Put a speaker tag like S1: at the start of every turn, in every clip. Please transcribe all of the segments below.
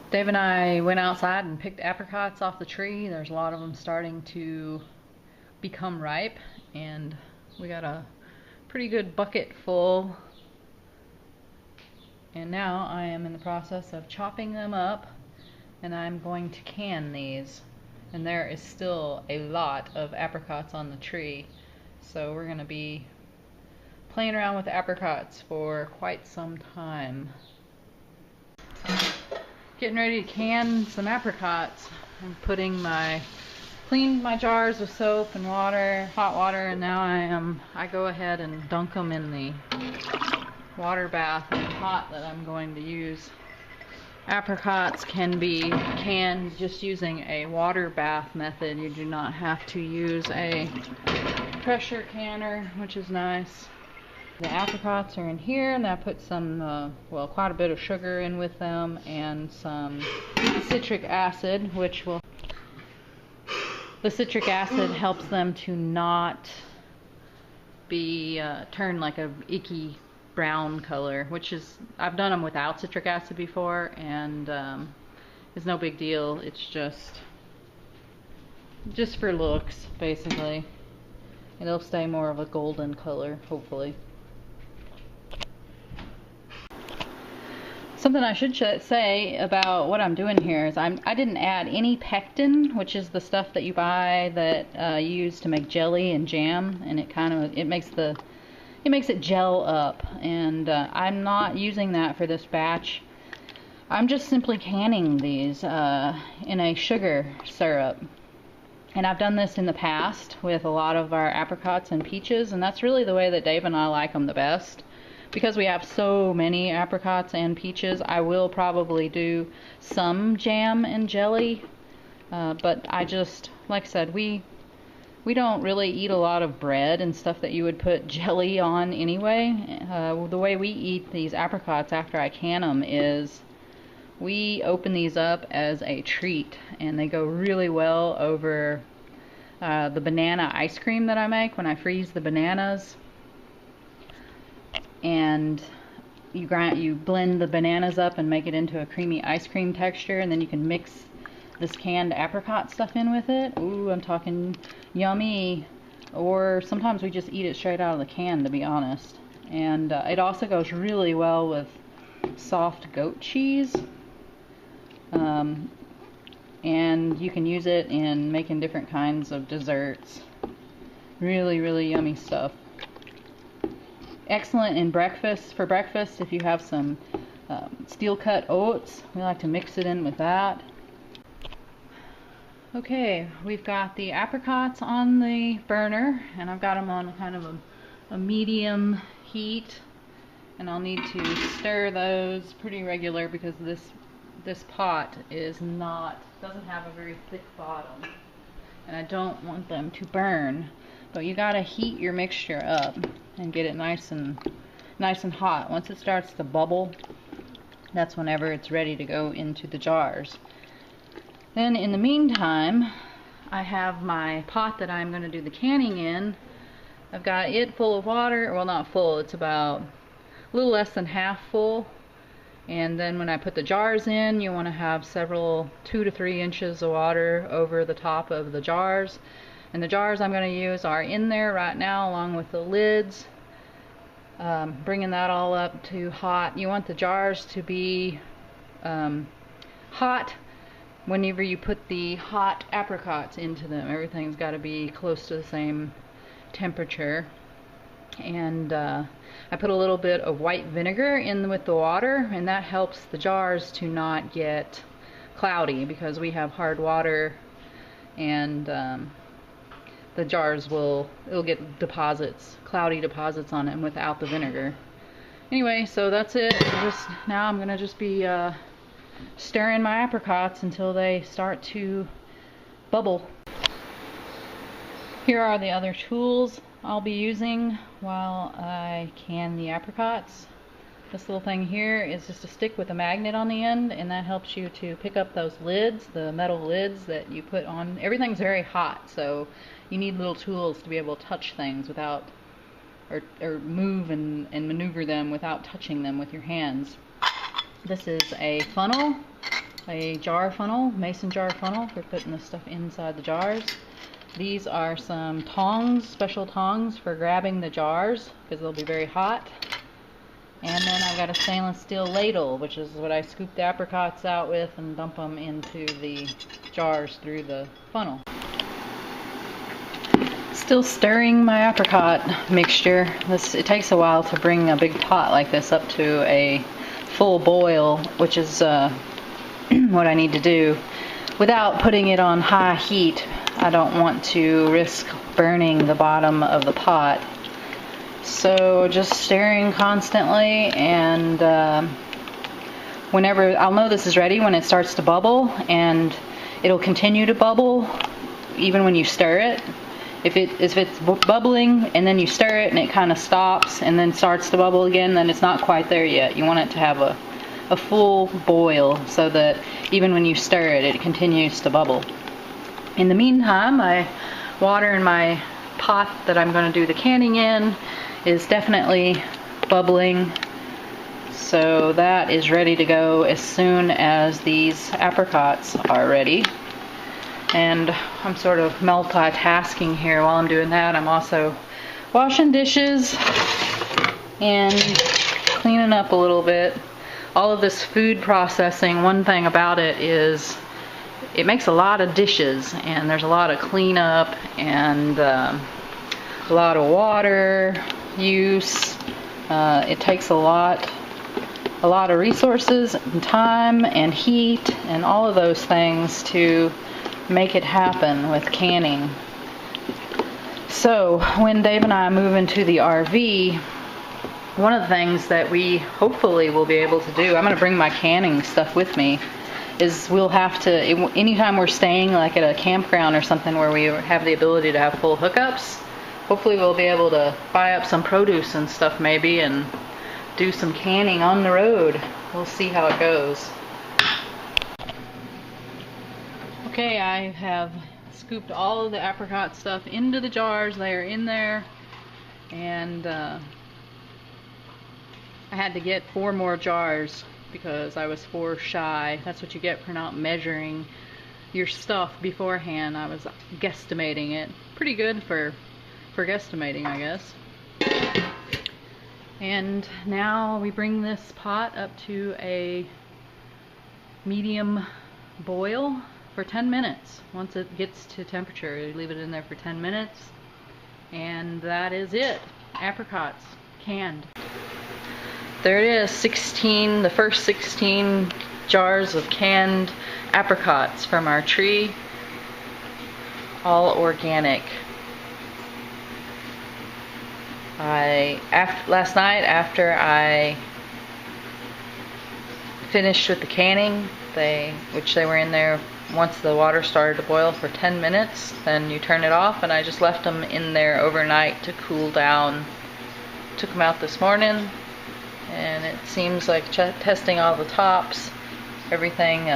S1: Dave and I went outside and picked apricots off the tree. There's a lot of them starting to become ripe, and we got a pretty good bucket full. And now I am in the process of chopping them up, and I'm going to can these. And there is still a lot of apricots on the tree, so we're going to be playing around with apricots for quite some time. Getting ready to can some apricots. I'm cleaned my jars with soap and water, hot water, and now I go ahead and dunk them in the water bath and pot that I'm going to use. Apricots can be canned just using a water bath method. You do not have to use a pressure canner, which is nice. The apricots are in here, and I put some, quite a bit of sugar in with them, and some citric acid, the citric acid helps them to not be, turn like a icky brown color, which is, I've done them without citric acid before, and it's no big deal. It's just for looks, basically. It'll stay more of a golden color, hopefully. Something I should say about what I'm doing here is I didn't add any pectin, which is the stuff that you buy that you use to make jelly and jam, and it makes it gel up. And I'm not using that for this batch. I'm just simply canning these in a sugar syrup. And I've done this in the past with a lot of our apricots and peaches, and that's really the way that Dave and I like them the best. Because we have so many apricots and peaches, I will probably do some jam and jelly, but I just, like I said, we don't really eat a lot of bread and stuff that you would put jelly on anyway. The way we eat these apricots after I can them is we open these up as a treat, and they go really well over the banana ice cream that I make when I freeze the bananas. And you blend the bananas up and make it into a creamy ice cream texture, and then you can mix this canned apricot stuff in with it. Ooh, I'm talking yummy. Or sometimes we just eat it straight out of the can, to be honest. And it also goes really well with soft goat cheese. And you can use it in making different kinds of desserts. Really, really yummy stuff. Excellent in for breakfast if you have some steel cut oats. We like to mix it in with that. Okay, we've got the apricots on the burner, and I've got them on kind of a medium heat, and I'll need to stir those pretty regular because this pot doesn't have a very thick bottom, and I don't want them to burn. But you gotta heat your mixture up and get it nice and hot. Once it starts to bubble, that's whenever it's ready to go into the jars. Then in the meantime, I have my pot that I'm going to do the canning in. I've got it full of water. Well, not full, it's about a little less than half full. And then when I put the jars in, you want to have 2 to 3 inches of water over the top of the jars. And the jars I'm going to use are in there right now, along with the lids. Bringing that all up to hot. You want the jars to be hot whenever you put the hot apricots into them. Everything's got to be close to the same temperature. And I put a little bit of white vinegar in with the water, and that helps the jars to not get cloudy, because we have hard water, and the jars it'll get cloudy deposits on them without the vinegar. Anyway, so that's it. Now I'm gonna just be stirring my apricots until they start to bubble. Here are the other tools I'll be using while I can the apricots. This little thing here is just a stick with a magnet on the end, and that helps you to pick up those lids, the metal lids that you put on. Everything's very hot, so you need little tools to be able to touch things without, or move and maneuver them without touching them with your hands. This is a funnel, a jar funnel, mason jar funnel for putting the stuff inside the jars. These are some tongs, special tongs for grabbing the jars because they'll be very hot. And then I've got a stainless steel ladle, which is what I scoop the apricots out with and dump them into the jars through the funnel. Still stirring my apricot mixture. It takes a while to bring a big pot like this up to a full boil, which is what I need to do without putting it on high heat. I don't want to risk burning the bottom of the pot. So just stirring constantly, and whenever I'll know this is ready when it starts to bubble, and it'll continue to bubble even when you stir it. If it's bubbling and then you stir it and it kind of stops and then starts to bubble again, then it's not quite there yet. You want it to have a full boil so that even when you stir it, it continues to bubble. In the meantime, my water in my pot that I'm going to do the canning in is definitely bubbling, so that is ready to go as soon as these apricots are ready. And I'm sort of multitasking here while I'm doing that. I'm also washing dishes and cleaning up a little bit. All of this food processing, one thing about it is it makes a lot of dishes, and there's a lot of cleanup and a lot of water use. It takes a lot of resources and time and heat and all of those things to make it happen with canning. So when Dave and I move into the RV, one of the things that we hopefully will be able to do, I'm going to bring my canning stuff with me, is we'll have to, anytime we're staying like at a campground or something where we have the ability to have full hookups, hopefully we'll be able to buy up some produce and stuff maybe and do some canning on the road. We'll see how it goes. Okay, I have scooped all of the apricot stuff into the jars. They are in there, and I had to get 4 more jars because I was 4 shy. That's what you get for not measuring your stuff beforehand. I was guesstimating it. Pretty good for guesstimating, I guess. And now we bring this pot up to a medium boil for 10 minutes. Once it gets to temperature, you leave it in there for 10 minutes, and that is it. Apricots canned. There it is, the first 16 jars of canned apricots from our tree, all organic. Last night, after I finished with the canning, which they were in there once the water started to boil for 10 minutes, then you turn it off, and I just left them in there overnight to cool down. Took them out this morning, and it seems like testing all the tops, everything,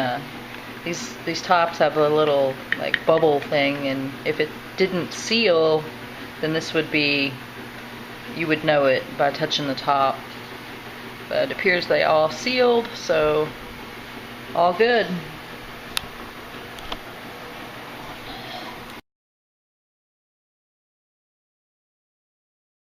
S1: these tops have a little like bubble thing, and if it didn't seal, then this would be, you would know it by touching the top. But it appears they all sealed, so all good.